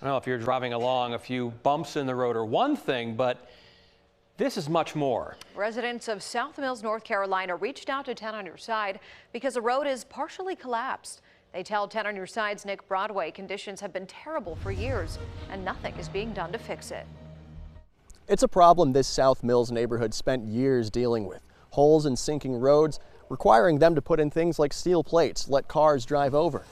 Well, if you're driving along, a few bumps in the road are one thing, but this is much more. Residents of South Mills, North Carolina reached out to 10 on Your Side because the road is partially collapsed. They tell 10 on Your Side's Nick Broadway conditions have been terrible for years and nothing is being done to fix it. It's a problem this South Mills neighborhood spent years dealing with. Holes and sinking roads, requiring them to put in things like steel plates, let cars drive over.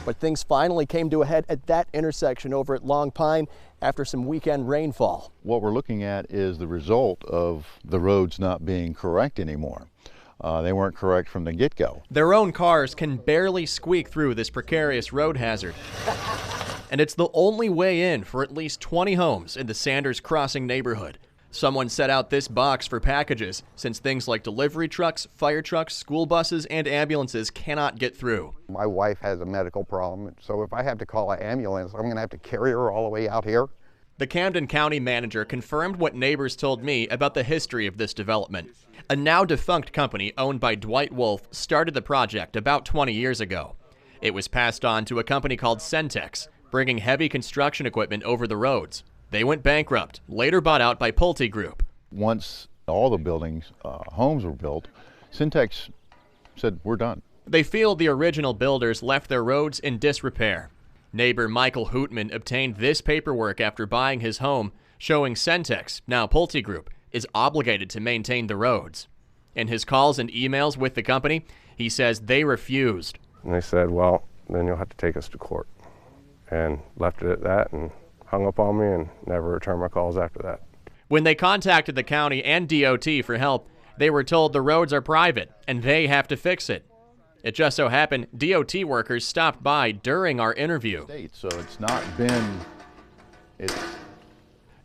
But things finally came to a head at that intersection over at Long Pine after some weekend rainfall. What we're looking at is the result of the roads not being correct anymore. They weren't correct from the get-go. Their own cars can barely squeak through this precarious road hazard. And it's the only way in for at least 20 homes in the Sanders Crossing neighborhood. Someone set out this box for packages since things like delivery trucks, fire trucks, school buses, and ambulances cannot get through. My wife has a medical problem, so if I have to call an ambulance, I'm going to have to carry her all the way out here. The Camden County manager confirmed what neighbors told me about the history of this development. A now defunct company owned by Dwight Wolf started the project about 20 years ago. It was passed on to a company called Centex, bringing heavy construction equipment over the roads. They went bankrupt, later bought out by Pulte Group. Once all the buildings, homes were built, Syntex said, we're done. They feel the original builders left their roads in disrepair. Neighbor Michael Hootman obtained this paperwork after buying his home, showing Centex, now Pulte Group, is obligated to maintain the roads. In his calls and emails with the company, he says they refused. And they said, well, then you'll have to take us to court. And left it at that and hung up on me and never returned my calls after that. When they contacted the county and DOT for help, they were told the roads are private and they have to fix it. It just so happened DOT workers stopped by during our interview. So it's not been,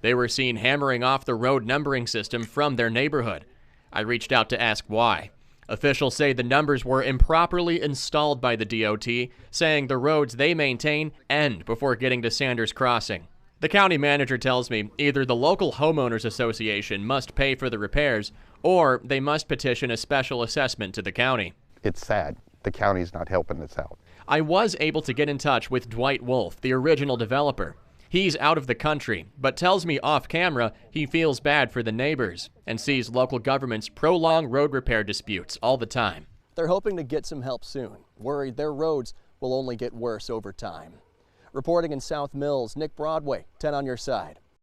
They were seen hammering off the road numbering system from their neighborhood. I reached out to ask why. Officials say the numbers were improperly installed by the DOT, saying the roads they maintain end before getting to Sanders Crossing. The county manager tells me either the local homeowners association must pay for the repairs or they must petition a special assessment to the county. It's sad. The county's not helping us out. I was able to get in touch with Dwight Wolf, the original developer. He's out of the country, but tells me off camera he feels bad for the neighbors and sees local governments prolong road repair disputes all the time. They're hoping to get some help soon, worried their roads will only get worse over time. Reporting in South Mills, Nick Broadway, 10 on Your Side.